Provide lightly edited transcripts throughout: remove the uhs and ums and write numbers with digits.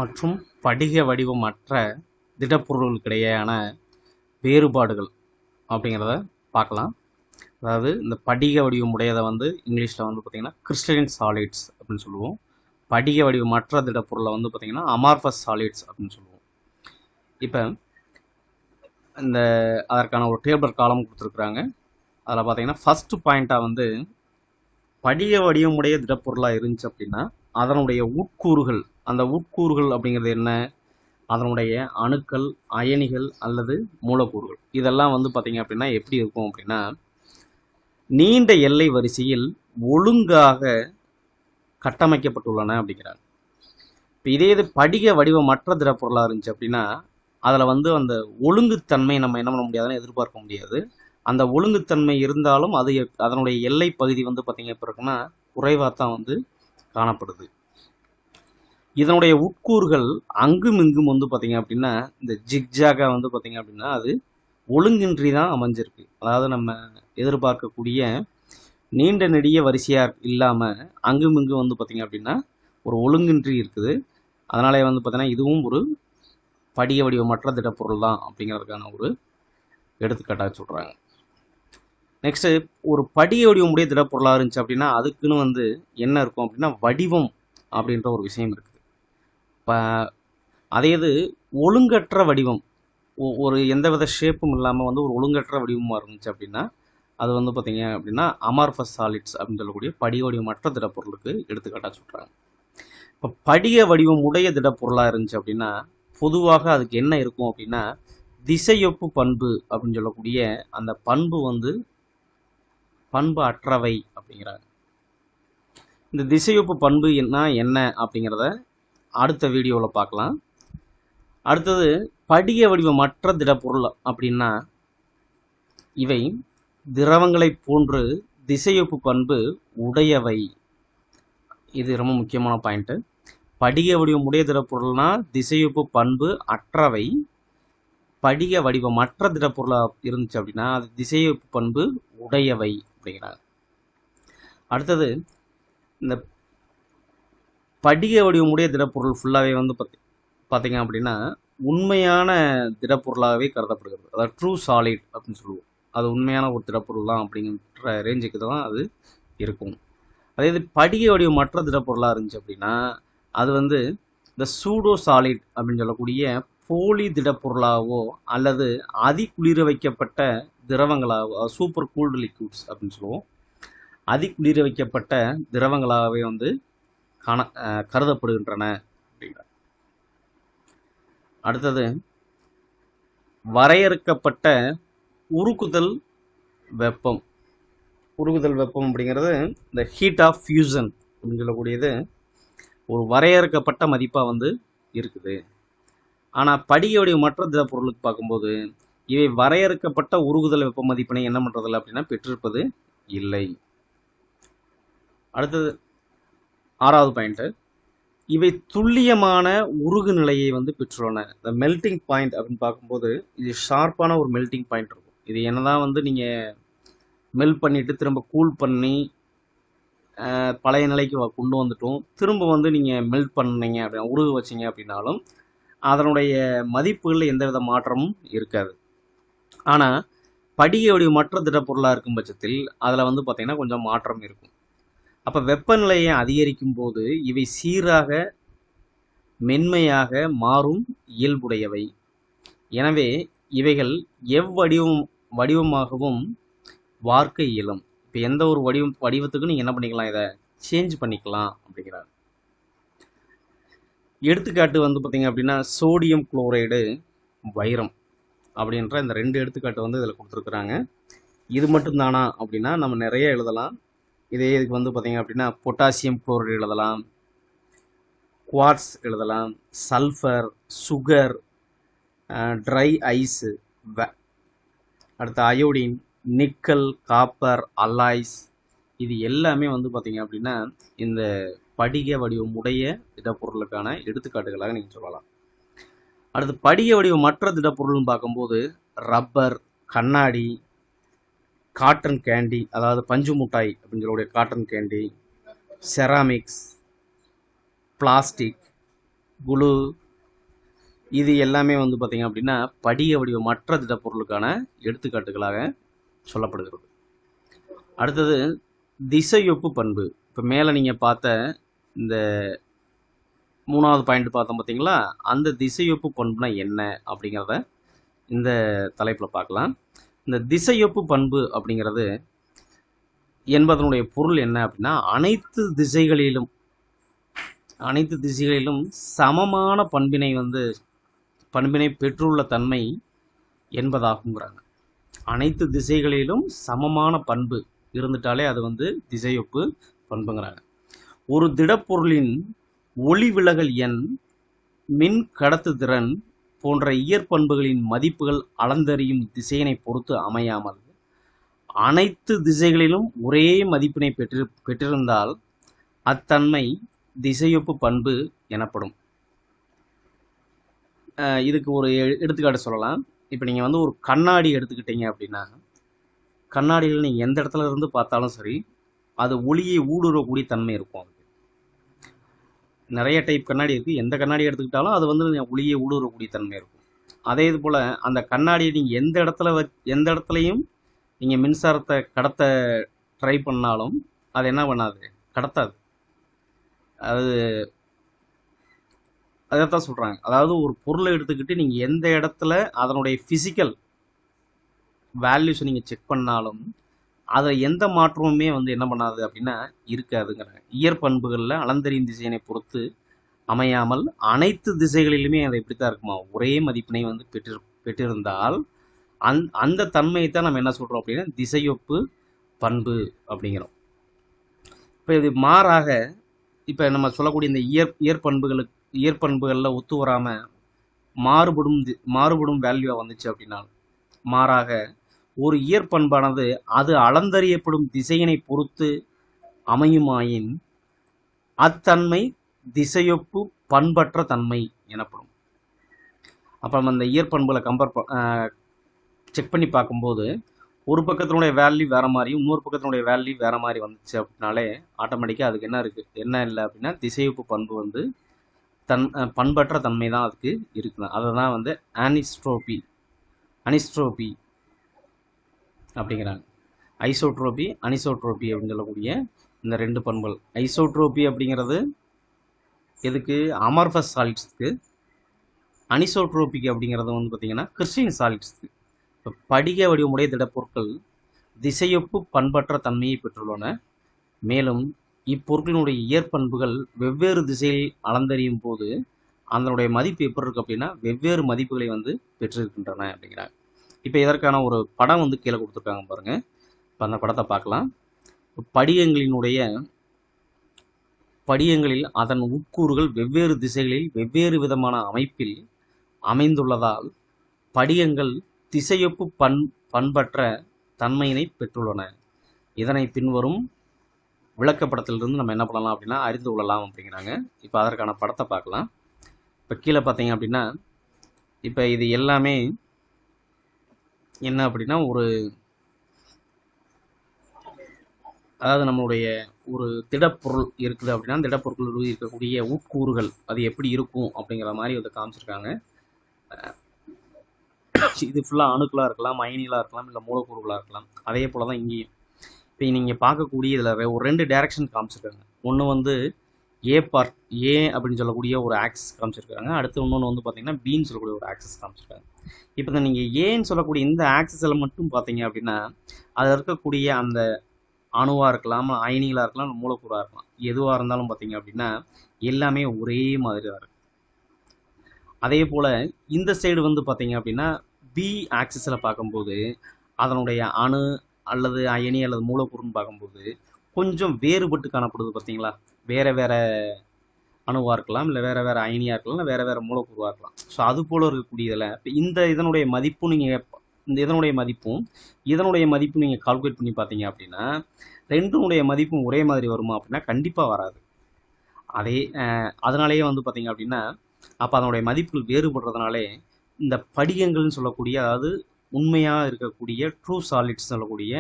மற்றும் படிக வடிவமற்ற திடப்பொருட்களுக்கிடையேயான வேறுபாடுகள் அப்படிங்கிறத பார்க்கலாம். அதாவது இந்த படிக வடிவம் உடையதை வந்து இங்கிலீஷில் வந்து பார்த்திங்கன்னா கிறிஸ்டலின் சாலிட்ஸ் அப்படின்னு சொல்லுவோம். படிக வடிவமற்ற திடப்பொருளை வந்து பார்த்திங்கன்னா அமார்ஃபஸ் சாலிட்ஸ் அப்படின்னு சொல்லுவோம். இப்போ இந்த அதற்கான ஒரு டேபிள் காலம் கொடுத்துருக்குறாங்க. அதில் பார்த்தீங்கன்னா ஃபஸ்ட்டு பாயிண்ட்டாக வந்து படிக வடிவமுடைய திடப்பொருளாக இருந்துச்சு அப்படின்னா அதனுடைய உட்கூறுகள், அந்த உட்கூறுகள் அப்படிங்கிறது என்ன, அதனுடைய அணுக்கள், அயனிகள் அல்லது மூலக்கூறுகள், இதெல்லாம் வந்து பார்த்திங்க அப்படின்னா எப்படி இருக்கும் அப்படின்னா நீண்ட எல்லை வரிசையில் ஒழுங்காக கட்டமைக்கப்பட்டுள்ளன அப்படிங்கிறாங்க. இப்போ இதே இது படிக வடிவமற்ற திடப்பொருளாக இருந்துச்சு அப்படின்னா அதில் வந்து அந்த ஒழுங்குத்தன்மை நம்ம என்ன பண்ண முடியாதுன்னு எதிர்பார்க்க முடியாது. அந்த ஒழுங்குத்தன்மை இருந்தாலும் அது அதனுடைய எல்லை பகுதி வந்து பார்த்திங்க அப்படின்னா குறைவாக தான் வந்து காணப்படுது. இதனுடைய உட்கூறுகள் அங்கும் இங்கும் வந்து பார்த்திங்க அப்படின்னா இந்த ஜிக்ஜாக வந்து பார்த்திங்க அப்படின்னா அது ஒழுங்கின்றி தான் அமைஞ்சிருக்கு. அதாவது நம்ம எதிர்பார்க்கக்கூடிய நீண்ட நெடிய வரிசையாக இல்லாமல் அங்கும் இங்கும் வந்து பார்த்திங்க அப்படின்னா ஒரு ஒழுங்கின்றி இருக்குது. அதனாலே வந்து பார்த்திங்கன்னா இதுவும் ஒரு படிக வடிவமற்ற திடப்பொருள் தான் அப்படிங்கிறதுக்கான ஒரு எடுத்துக்காட்டாக சொல்கிறாங்க. நெக்ஸ்ட்டு ஒரு படிக வடிவமுடைய திடப்பொருளாக இருந்துச்சு அப்படின்னா அதுக்குன்னு வந்து என்ன இருக்கும் அப்படின்னா வடிவம் அப்படின்ற ஒரு விஷயம் இருக்குது. இப்போ அதே இது ஒழுங்கற்ற வடிவம், ஒரு எந்தவித ஷேப்பும் இல்லாமல் வந்து ஒரு ஒழுங்கற்ற வடிவமாக இருந்துச்சு அப்படின்னா அது வந்து பார்த்திங்க அப்படின்னா அமார்ஃபஸ் சாலிட்ஸ் அப்படின்னு சொல்லக்கூடிய படிக வடிவமற்ற திடப்பொருளுக்கு எடுத்துக்காட்டாக சொல்கிறாங்க. இப்போ படிக வடிவம் உடைய திடப்பொருளாக இருந்துச்சு அப்படின்னா பொதுவாக அதுக்கு என்ன இருக்கும் அப்படின்னா திசையொப்பு பண்பு அப்படின்னு சொல்லக்கூடிய அந்த பண்பு வந்து பண்பு அற்றவை அப்படிங்கிறாங்க. இந்த திசையொப்பு பண்பு என்ன அப்படிங்கிறத அடுத்த வீடியோவில் பார்க்கலாம். அடுத்தது படிக வடிவமற்ற திடப்பொருள் அப்படின்னா இவை திரவங்களை போன்று திசையொப்பு பண்பு உடையவை. இது ரொம்ப முக்கியமான பாயிண்ட்டு. படிக வடிவம் உடைய திடப்பொருள்னா திசையொப்பு பண்பு அற்றவை. படிக வடிவமற்ற திடப்பொருளாக இருந்துச்சு அப்படின்னா அது திசையொப்பு பண்பு உடையவை அப்படிங்கிறாங்க. அடுத்தது இந்த படிக வடிவமுடைய திடப்பொருள் ஃபுல்லாகவே வந்து பார்த்தீங்க அப்படின்னா உண்மையான திடப்பொருளாகவே கருதப்படுகிறது. அதாவது ட்ரூ சாலிட் அப்படின்னு சொல்லுவோம். அது உண்மையான ஒரு திடப்பொருள் தான் அப்படிங்கிற ரேஞ்சுக்கு தான் அது இருக்கும். அதே இது படிக வடிவமற்ற திடப்பொருளாக இருந்துச்சு அப்படின்னா அது வந்து இந்த சூடோ சாலிட் அப்படின்னு சொல்லக்கூடிய போலி திடப்பொருளாகவோ அல்லது அதிகுளிர வைக்கப்பட்ட திரவங்களாகவோ, சூப்பர் கூல்டு லிக்விட்ஸ் அப்படின்னு சொல்லுவோம், அதிகுளிர வைக்கப்பட்ட திரவங்களாகவே வந்து கருதப்படுகின்றன அப்படிங்கிற. அடுத்தது வரையறுக்கப்பட்ட உருக்குதல் வெப்பம். உருகுதல் வெப்பம் அப்படிங்கிறது இந்த ஹீட் ஆஃப் ஃபியூசன் அப்படின்னு சொல்லக்கூடியது ஒரு வரையறுக்கப்பட்ட மதிப்பாக வந்து இருக்குது. ஆனால் படிக வடிவமற்ற திடப்பொருளுக்கு பார்க்கும்போது இவை வரையறுக்கப்பட்ட உருகுதல் வெப்ப மதிப்பினை என்ன பண்ணுறதில்ல அப்படின்னா பெற்றிருப்பது இல்லை. அடுத்தது 6வது பாயிண்ட்டு, இவை துல்லியமான உருகு நிலையை வந்து பெற்றுள்ளன. இந்த மெல்டிங் பாயிண்ட் அப்படின்னு பார்க்கும்போது இது ஷார்ப்பான ஒரு மெல்டிங் பாயிண்ட் இருக்கும். இது என்னதான் வந்து நீங்கள் மெல்ட் பண்ணிவிட்டு திரும்ப கூல் பண்ணி பழைய நிலைக்கு கொண்டு வந்துட்டும் திரும்ப வந்து நீங்கள் மெல்ட் பண்ணீங்க அப்படின்னா உருகு வச்சிங்க அப்படின்னாலும் அதனுடைய மதிப்புகளில் எந்தவித மாற்றமும் இருக்காது. ஆனால் படிக வடிவமற்ற திடப்பொருளாக இருக்கும் பட்சத்தில் அதில் வந்து பார்த்திங்கன்னா கொஞ்சம் மாற்றம் இருக்கும். அப்போ வெப்பநிலையை அதிகரிக்கும் போது இவை சீராக மென்மையாக மாறும் இயல்புடையவை. எனவே இவைகள் வடிவமாகவும் வார்க்க இயலும். இப்போ எந்த ஒரு வடிவத்துக்கும் நீங்கள் என்ன பண்ணிக்கலாம், இதை சேஞ்ச் பண்ணிக்கலாம் அப்படிங்கிறாங்க. எடுத்துக்காட்டு வந்து பார்த்திங்க அப்படின்னா சோடியம் குளோரைடு, வைரம் அப்படின்ற இந்த 2 எடுத்துக்காட்டு வந்து இதில் கொடுத்துருக்குறாங்க. இது மட்டும்தானா அப்படின்னா நம்ம நிறைய எழுதலாம். இதே இதுக்கு வந்து பார்த்திங்க அப்படின்னா பொட்டாசியம் குளோரைடு எழுதலாம், குவார்ட்ஸ் எழுதலாம், சல்ஃபர், சுகர், ட்ரை ஐஸு, அடுத்து அயோடின், நிக்கல், காப்பர், அலாய்ஸ், இது எல்லாமே வந்து பார்த்திங்க அப்படின்னா இந்த படிக வடிவமுடைய திடப்பொருளுக்கான எடுத்துக்காட்டுகளாக நீங்கள் சொல்லலாம். அடுத்து படிக வடிவமற்ற திடப்பொருள்னு பார்க்கும்போது ரப்பர், கண்ணாடி, காட்டன் கேண்டி, அதாவது பஞ்சு முட்டாய் அப்படின்னு சொல்லக்கூடிய காட்டன் கேண்டி, செராமிக்ஸ், பிளாஸ்டிக், குளு, இது எல்லாமே வந்து பார்த்தீங்க அப்படின்னா படிக வடிவமற்ற திடப்பொருளுக்கான எடுத்துக்காட்டுகளாக சொல்லப்படுகிறது. அடுத்தது திசையொப்பு பண்பு. இப்போ மேலே நீங்கள் பார்த்த இந்த 3வது பாயிண்ட் பார்த்தோம் பார்த்தீங்களா, அந்த திசையொப்பு பண்புனா என்ன அப்படிங்கிறத இந்த தலைப்பில் பார்க்கலாம். இந்த திசையொப்பு பண்பு அப்படிங்கிறது என்பதனுடைய பொருள் என்ன அப்படின்னா, அனைத்து திசைகளிலும் சமமான பண்பினை பெற்றுள்ள தன்மை என்பதாகுங்கிறாங்க. அனைத்து திசைகளிலும் சமமான பண்பு இருந்துட்டாலே அது வந்து திசையொப்பு பண்புங்கிறாங்க. ஒரு திடப்பொருளின் ஒளி விலகல் எண், மின் கடத்துதிறன் போன்ற இயற்பண்புகளின் மதிப்புகள் அளந்தறியும் திசையினை பொறுத்து அமையாமல் அனைத்து திசைகளிலும் ஒரே மதிப்பினை பெற்றிருந்தால் அத்தன்மை திசையொப்பு பண்பு எனப்படும். இதுக்கு ஒரு எடுத்துக்காட்டு சொல்லலாம். இப்போ நீங்கள் வந்து ஒரு கண்ணாடி எடுத்துக்கிட்டீங்க அப்படின்னா, கண்ணாடியில் நீங்கள் எந்த இடத்துல இருந்து பார்த்தாலும் சரி, அது ஒளியை ஊடுருவக்கூடிய தன்மை இருக்கும். அதுக்கு நிறைய டைப் கண்ணாடி இருக்குது. எந்த கண்ணாடி எடுத்துக்கிட்டாலும் அது வந்து ஒளியை ஊடுருவக்கூடிய தன்மை இருக்கும். அதே இது போல் அந்த கண்ணாடியை நீங்கள் எந்த இடத்துலையும் நீங்கள் மின்சாரத்தை கடத்த ட்ரை பண்ணாலும் அது என்ன பண்ணாது, கடத்தாது. அதைத்தான் சொல்கிறாங்க. அதாவது ஒரு பொருளை எடுத்துக்கிட்டு நீங்கள் எந்த இடத்துல அதனுடைய ஃபிசிக்கல் வேல்யூஸை நீங்கள் செக் பண்ணாலும் அதில் எந்த மாற்றமுமே வந்து என்ன பண்ணாது அப்படின்னா இருக்காதுங்கிறாங்க. இயற்பண்புகளில் அளந்தறியும் திசையினை பொறுத்து அமையாமல் அனைத்து திசைகளிலுமே அதை எப்படித்தான் இருக்குமா, ஒரே மதிப்பினை வந்து பெற்றிருந்தால் அந்த தன்மையை தான் நம்ம என்ன சொல்கிறோம் அப்படின்னா திசையொப்பு பண்பு அப்படிங்கிறோம். இப்போ இது மாறாக இப்போ நம்ம சொல்லக்கூடிய இந்த இயற்பண்புகளில் ஒத்து வராமல் மாறுபடும் வேல்யூவாக வந்துச்சு அப்படின்னா, மாறாக ஒரு இயற்பண்பானது அது அளந்தறியப்படும் திசையினை பொறுத்து அமையுமாயின் அத்தன்மை திசையொப்பு பண்பற்ற தன்மை எனப்படும். அப்போ நம்ம அந்த இயற்பண்புகளை செக் பண்ணி பார்க்கும்போது ஒரு பக்கத்தினுடைய வேல்யூ வேறு மாதிரியும் இன்னொரு பக்கத்தினுடைய வேல்யூ வேறு மாதிரி வந்துச்சு அப்படின்னாலே ஆட்டோமேட்டிக்காக அதுக்கு என்ன இல்லை அப்படின்னா திசையொப்பு பண்பு வந்து பண்பற்ற தன்மை தான் அதுக்கு இருக்குது. அதை தான் வந்து அனிஸ்ட்ரோபி அப்படிங்கிறாங்க. ஐசோட்ரோபி, அனிசோட்ரோபி அப்படின்னு சொல்லக்கூடிய இந்த ரெண்டு பண்புகள். ஐசோட்ரோபி அப்படிங்கிறது எதுக்கு, அமர்ஃபஸ் சாலிட்ஸ்க்கு. அனிசோட்ரோபிக் அப்படிங்கிறது வந்து பார்த்திங்கன்னா கிறிஸ்டின் சாலிட்ஸ்க்கு. இப்போ படிக வடிவமுடைய திடப்பொருட்கள் திசையொப்பு பண்பற்ற தன்மையை பெற்றுள்ளன. மேலும் இப்பொருட்களினுடைய இயற்பண்புகள் வெவ்வேறு திசையில் அளந்தறியும் போது அதனுடைய மதிப்பு எப்படி இருக்கு அப்படின்னா வெவ்வேறு மதிப்புகளை வந்து பெற்றிருக்கின்றன அப்படிங்கிறாங்க. இப்போ இதற்கான ஒரு படம் வந்து கீழே கொடுத்துருக்காங்க பாருங்கள். இப்போ அந்த படத்தை பார்க்கலாம். படிகங்களில் அதன் உட்கூறுகள் வெவ்வேறு திசைகளில் வெவ்வேறு விதமான அமைப்பில் அமைந்துள்ளதால் படிகங்கள் திசையொப்பு பண்பற்ற தன்மையினை பெற்றுள்ளன. இதனை பின்வரும் விளக்கப்படத்திலிருந்து நம்ம என்ன பண்ணலாம் அப்படின்னா அறிந்து கொள்ளலாம் அப்படிங்கிறாங்க. இப்போ அதற்கான படத்தை பார்க்கலாம். இப்போ கீழே பார்த்தீங்க அப்படின்னா இப்போ இது எல்லாமே என்ன அப்படின்னா அதாவது நம்மளுடைய ஒரு திடப்பொருள் இருக்குது அப்படின்னா திடப்பொருட்கள் இருக்கக்கூடிய உட்கூறுகள் அது எப்படி இருக்கும் அப்படிங்கிற மாதிரி வந்து காமிச்சிருக்காங்க. இது ஃபுல்லாக அணுக்களாக இருக்கலாம், அயனிகளாக இருக்கலாம், இல்லை மூலக்கூறுகளாக இருக்கலாம். அதே போல் தான் இங்கேயும் இப்போ நீங்கள் பார்க்கக்கூடிய இதில் ஒரு 2 டைரக்ஷன் காமிச்சிருக்காங்க. ஒன்று வந்து ஏ அப்படின்னு சொல்லக்கூடிய ஒரு ஆக்சிஸ் காமிச்சிருக்காங்க. அடுத்து இன்னொன்று வந்து பார்த்தீங்கன்னா பின்னு சொல்லக்கூடிய ஒரு ஆக்சிஸ் காமிச்சிருக்காங்க. இப்போ நீங்கள் ஏன்னு சொல்லக்கூடிய இந்த ஆக்சிஸில் மட்டும் பார்த்தீங்க அப்படின்னா அதில் இருக்கக்கூடிய அந்த அணுவாக இருக்கலாம், அயனிகளாக இருக்கலாம், மூலக்கூறாக இருக்கலாம், எதுவாக இருந்தாலும் பார்த்தீங்க அப்படின்னா எல்லாமே ஒரே மாதிரி தான் இருக்குது. அதே போல் இந்த சைடு வந்து பார்த்தீங்க அப்படின்னா பி ஆக்சிஸில் பார்க்கும்போது அதனுடைய அணு அல்லது அயனி அல்லது மூலக்கூறுன்னு பார்க்கும்போது கொஞ்சம் வேறுபட்டு காணப்படுது. பார்த்தீங்களா, வேறு வேறு அணுவாக இருக்கலாம், இல்லை வேறு வேறு அயனியாக இருக்கலாம், இல்லை வேறு வேறு மூலக்கூறுவாக இருக்கலாம். ஸோ அது போல் இருக்கக்கூடியதில் இப்போ இதனுடைய மதிப்பும் இதனுடைய மதிப்பும் நீங்கள் கால்குலேட் பண்ணி பார்த்தீங்க அப்படின்னா ரெண்டுடைய மதிப்பும் ஒரே மாதிரி வருமா அப்படின்னா கண்டிப்பாக வராது. அதனாலேயே வந்து பார்த்தீங்க அப்படின்னா அப்போ அதனுடைய மதிப்புகள் வேறுபடுறதுனாலே இந்த படிகங்கள்னு சொல்லக்கூடிய, அதாவது உண்மையாக இருக்கக்கூடிய ட்ரூ சாலிட்ஸ் சொல்லக்கூடிய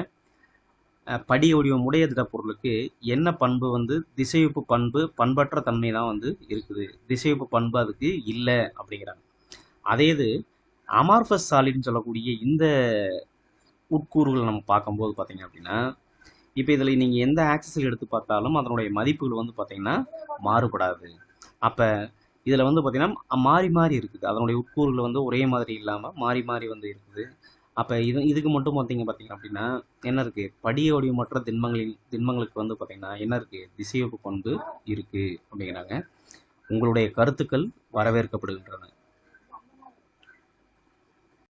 படிக வடிவம் உடைய திடப்பொருளுக்கு என்ன பண்பு வந்து திசையுப்பு பண்பு, பண்பற்ற தன்மை தான் வந்து இருக்குது. திசையுப்பு பண்பு அதுக்கு இல்லை அப்படிங்கிறாங்க. அதே இது அமார்ஃபஸ் சாலிட்னு சொல்லக்கூடிய இந்த உட்கூறுகள் நம்ம பார்க்கும்போது பார்த்தீங்க அப்படின்னா, இப்போ இதில் நீங்கள் எந்த ஆக்சிஸில் எடுத்து பார்த்தாலும் அதனுடைய மதிப்புகள் வந்து பார்த்தீங்கன்னா மாறுபடாது. அப்போ இதில் வந்து பார்த்தீங்கன்னா மாறி மாறி இருக்குது. அதனுடைய உட்கூறுகள் வந்து ஒரே மாதிரி இல்லாமல் மாறி மாறி வந்து இருக்குது. அப்போ இதுக்கு மட்டும் பார்த்தீங்க அப்படின்னா என்ன இருக்குது, படிக வடிவமற்ற திண்மங்களுக்கு வந்து பார்த்தீங்கன்னா என்ன இருக்குது, திசையொப்பு பண்பு இருக்குது அப்படிங்கிறாங்க. உங்களுடைய கருத்துக்கள் வரவேற்கப்படுகின்றன.